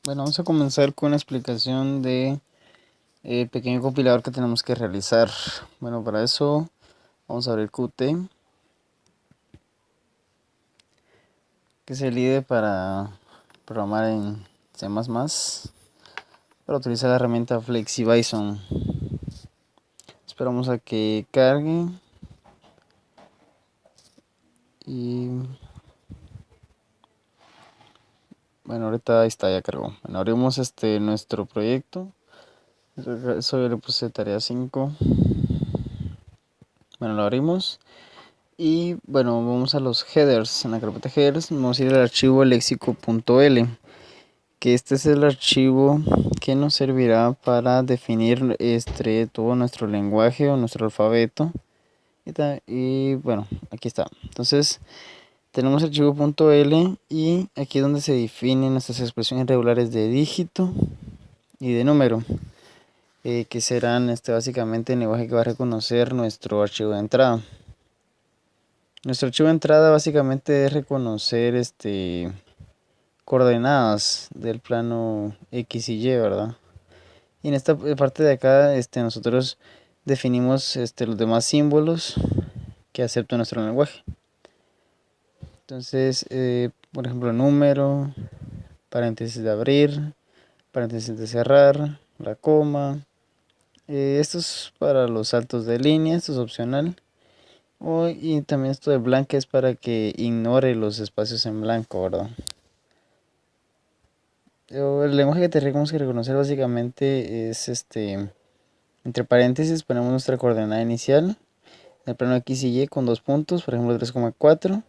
Bueno, vamos a comenzar con una explicación de pequeño compilador que tenemos que realizar. Bueno, para eso vamos a abrir Qt, que es el IDE para programar en C++, para utilizar la herramienta FlexiByzon. Esperamos a que cargue y bueno, ahorita ahí está, ya cargó. Bueno, abrimos nuestro proyecto. Eso yo le puse tarea 5. Bueno, lo abrimos. Y bueno, vamos a los headers. En la carpeta headers vamos a ir al archivo lexico.l, que este es el archivo que nos servirá para definir todo nuestro lenguaje o nuestro alfabeto. Y bueno, aquí está. Entonces tenemos el archivo.l y aquí es donde se definen nuestras expresiones regulares de dígito y de número, que serán básicamente el lenguaje que va a reconocer nuestro archivo de entrada. Nuestro archivo de entrada básicamente es reconocer coordenadas del plano X y Y, ¿verdad? Y en esta parte de acá nosotros definimos los demás símbolos que acepta nuestro lenguaje. Entonces, por ejemplo, número, paréntesis de abrir, paréntesis de cerrar, la coma. Esto es para los saltos de línea, esto es opcional. Y también esto de blanca es para que ignore los espacios en blanco, ¿verdad? El lenguaje que tenemos que reconocer básicamente es entre paréntesis ponemos nuestra coordenada inicial, en el plano X y Y con 2 puntos, por ejemplo 3,4,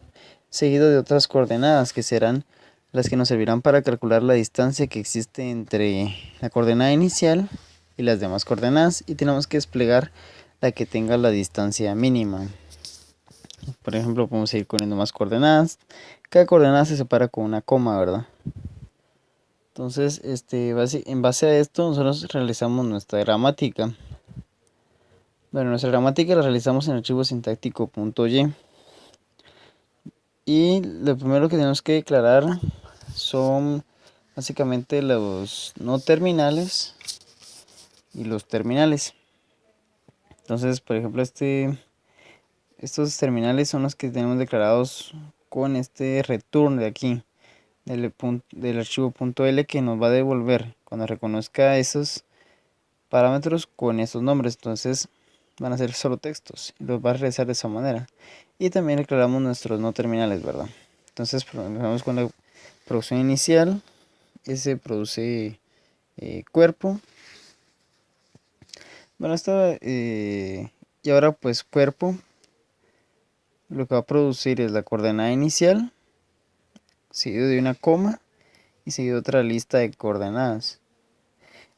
seguido de otras coordenadas que serán las que nos servirán para calcular la distancia que existe entre la coordenada inicial y las demás coordenadas, y tenemos que desplegar la que tenga la distancia mínima. Por ejemplo, podemos seguir poniendo más coordenadas. Cada coordenada se separa con una coma, ¿verdad? Entonces, en base a esto, nosotros realizamos nuestra gramática. Bueno, nuestra gramática la realizamos en el archivo sintáctico.y. Y lo primero que tenemos que declarar son básicamente los no terminales y los terminales. Entonces, por ejemplo, estos terminales son los que tenemos declarados con este return de aquí, del archivo .l, que nos va a devolver cuando reconozca esos parámetros con esos nombres. Entonces van a ser solo textos y los va a regresar de esa manera. Y también declaramos nuestros no terminales, ¿verdad? Entonces empezamos con la producción inicial. Ese produce cuerpo. Bueno, y ahora pues cuerpo lo que va a producir es la coordenada inicial, seguido de una coma y seguido de otra lista de coordenadas.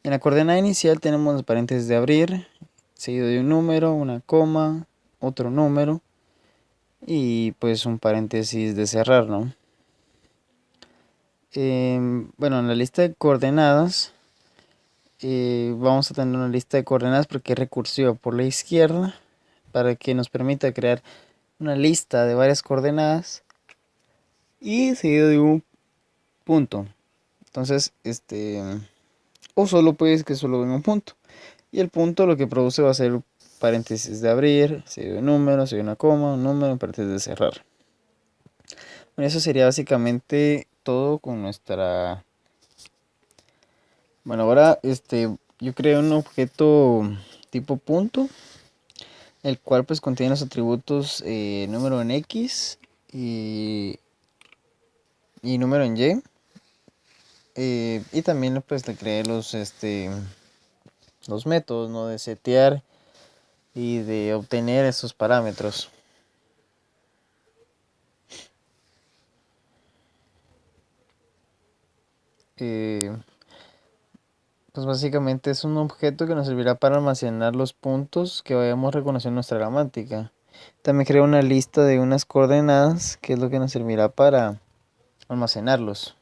En la coordenada inicial tenemos los paréntesis de abrir, seguido de un número, una coma, otro número y pues un paréntesis de cerrar, ¿no? Bueno, en la lista de coordenadas vamos a tener una lista de coordenadas porque es recursiva por la izquierda, para que nos permita crear una lista de varias coordenadas y seguido de un punto. Entonces, o solo puedes que solo venga un punto. Y el punto lo que produce va a ser paréntesis de abrir, seguido de número, seguido de una coma, un número, paréntesis de cerrar. Bueno, eso sería básicamente todo con nuestra... Bueno, ahora yo creo un objeto tipo punto, el cual pues contiene los atributos número en X y número en Y. Y también pues le creé los métodos, ¿no? De setear y de obtener esos parámetros. Eh, pues básicamente es un objeto que nos servirá para almacenar los puntos que vayamos reconociendo en nuestra gramática. También crea una lista de unas coordenadas, que es lo que nos servirá para almacenarlos.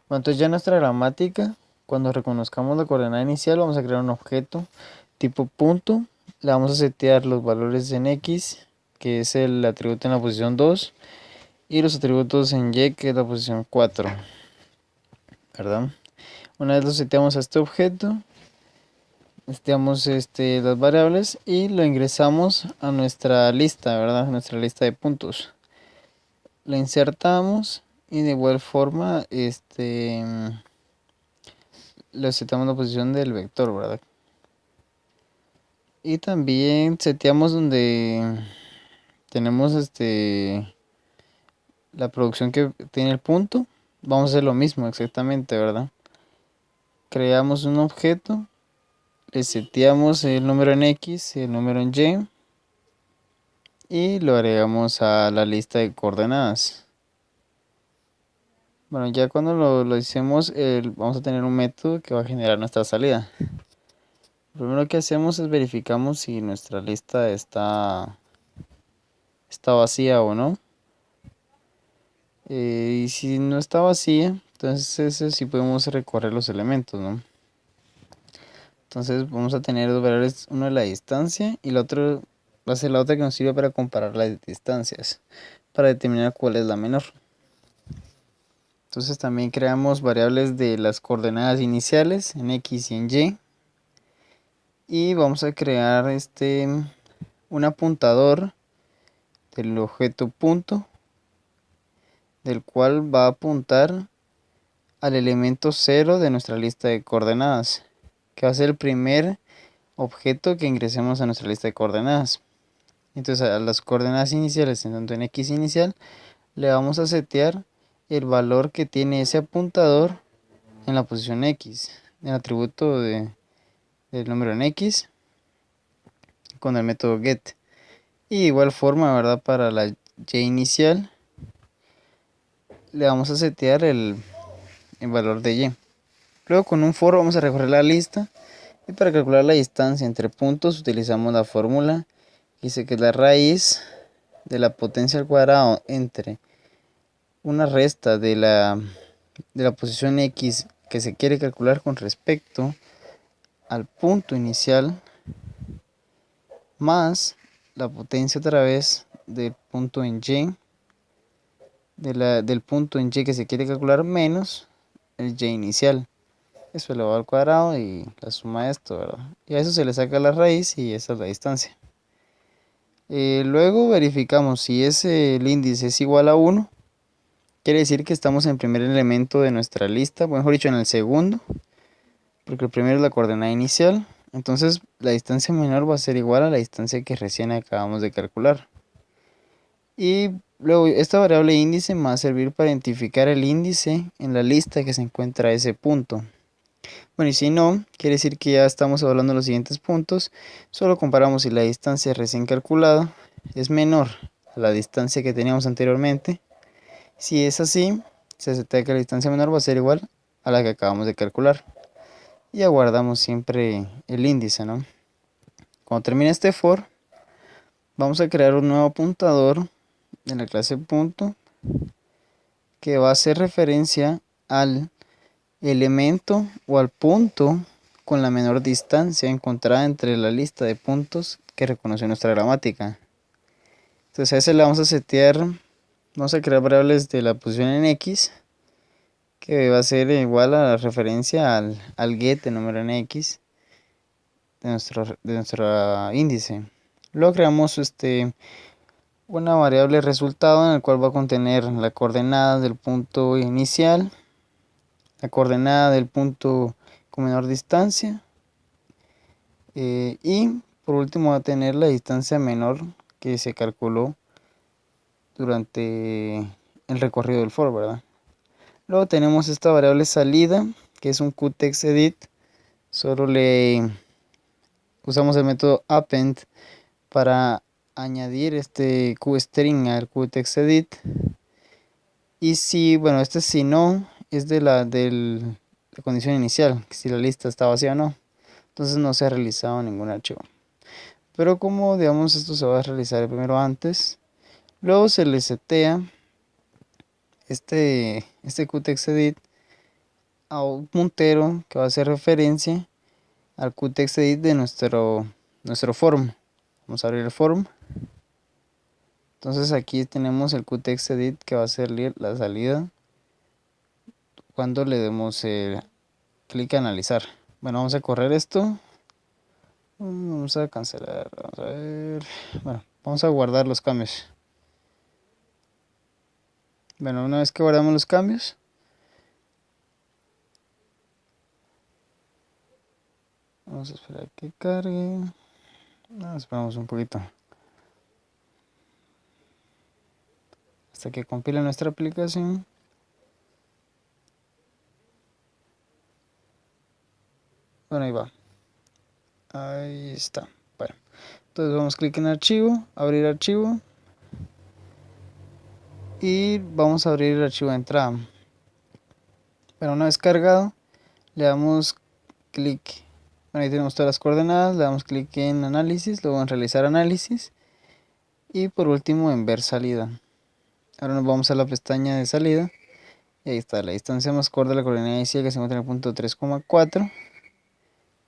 Bueno, entonces ya en nuestra gramática, cuando reconozcamos la coordenada inicial, vamos a crear un objeto tipo punto. Le vamos a setear los valores en X, que es el atributo en la posición 2, y los atributos en Y, que es la posición 4, ¿verdad? Una vez lo seteamos a este objeto, seteamos las variables y lo ingresamos a nuestra lista, ¿verdad? Nuestra lista de puntos. La insertamos y de igual forma le setamos la posición del vector, ¿verdad? Y también seteamos donde tenemos la producción que tiene el punto. Vamos a hacer lo mismo exactamente, ¿verdad? Creamos un objeto, le seteamos el número en X y el número en Y y lo agregamos a la lista de coordenadas. Bueno, ya cuando lo hicimos, vamos a tener un método que va a generar nuestra salida. Lo primero que hacemos es verificamos si nuestra lista está vacía o no. Y si no está vacía, entonces sí podemos recorrer los elementos, ¿no? Entonces vamos a tener dos variables, uno de la distancia y la otra va a ser la otra que nos sirve para comparar las distancias, para determinar cuál es la menor. Entonces también creamos variables de las coordenadas iniciales en X y en Y. Y vamos a crear un apuntador del objeto punto, del cual va a apuntar al elemento 0 de nuestra lista de coordenadas, que va a ser el primer objeto que ingresemos a nuestra lista de coordenadas. Entonces a las coordenadas iniciales, tanto en X inicial, le vamos a setear el valor que tiene ese apuntador en la posición X, el atributo del número en X, con el método get. Y de igual forma, ¿verdad? Para la Y inicial, le vamos a setear el valor de Y. Luego con un for vamos a recorrer la lista y para calcular la distancia entre puntos utilizamos la fórmula que dice que es la raíz de la potencia al cuadrado entre una resta de la posición X que se quiere calcular con respecto al punto inicial más la potencia otra vez del punto en Y del punto en Y que se quiere calcular menos el Y inicial. Eso elevado al cuadrado y la suma de esto, ¿verdad? Y a eso se le saca la raíz y esa es la distancia. Luego verificamos si el índice es igual a 1. Quiere decir que estamos en el primer elemento de nuestra lista, o mejor dicho en el segundo, porque el primero es la coordenada inicial. Entonces la distancia menor va a ser igual a la distancia que recién acabamos de calcular. Y luego esta variable índice me va a servir para identificar el índice en la lista que se encuentra a ese punto. Bueno, y si no, quiere decir que ya estamos evaluando los siguientes puntos. Solo comparamos si la distancia recién calculada es menor a la distancia que teníamos anteriormente. Si es así, se acepta que la distancia menor va a ser igual a la que acabamos de calcular. Y aguardamos siempre el índice, ¿no? Cuando termine este for, vamos a crear un nuevo apuntador de la clase punto que va a hacer referencia al elemento o al punto con la menor distancia encontrada entre la lista de puntos que reconoce nuestra gramática. Entonces a ese le vamos a setear, vamos a crear variables de la posición en X que va a ser igual a la referencia al get de número en X de nuestro índice. Luego creamos una variable resultado en el cual va a contener la coordenada del punto inicial, la coordenada del punto con menor distancia y por último va a tener la distancia menor que se calculó durante el recorrido del for, ¿verdad? Luego tenemos esta variable salida que es un qtextedit. Solo le usamos el método append para añadir este qstring al qtextedit. Y si, bueno, si no es de la condición inicial, si la lista está vacía o no. Entonces no se ha realizado ningún archivo. Pero como digamos esto se va a realizar primero antes, luego se le setea este qtextedit a un puntero que va a hacer referencia al qtextedit de nuestro form. Vamos a abrir el form. Entonces aquí tenemos el qtextedit que va a ser la salida cuando le demos clic a analizar. Bueno, vamos a correr esto. Vamos a cancelar. Vamos a ver. Bueno, vamos a guardar los cambios. Bueno, una vez que guardamos los cambios, vamos a esperar que cargue. Esperamos un poquito hasta que compile nuestra aplicación. Bueno, ahí va. Ahí está. Bueno, entonces vamos a clic en archivo, abrir archivo. Y vamos a abrir el archivo de entrada. Bueno, una vez cargado, le damos clic. Bueno, ahí tenemos todas las coordenadas. Le damos clic en análisis, luego en realizar análisis. Y por último en ver salida. Ahora nos vamos a la pestaña de salida. Y ahí está, la distancia más corta de la coordenada inicial que se encuentra en el punto 3,4.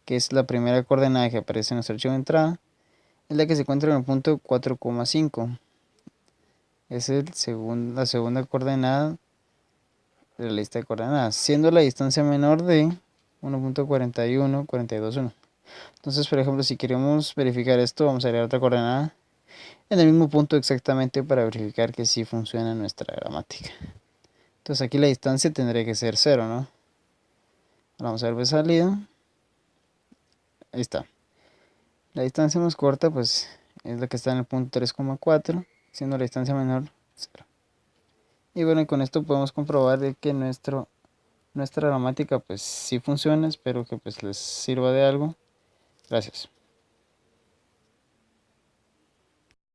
Que es la primera coordenada que aparece en nuestro archivo de entrada. Es la que se encuentra en el punto 4,5. Es la segunda coordenada de la lista de coordenadas, siendo la distancia menor de 1.41421. Entonces, por ejemplo, si queremos verificar esto, vamos a agregar otra coordenada en el mismo punto exactamente para verificar que sí funciona nuestra gramática. Entonces aquí la distancia tendría que ser 0, ¿no? Vamos a ver de salida. Ahí está. La distancia más corta pues es la que está en el punto 3,4, siendo la distancia menor 0. Y bueno, con esto podemos comprobar de que nuestra gramática pues sí funciona. Espero que pues les sirva de algo. Gracias.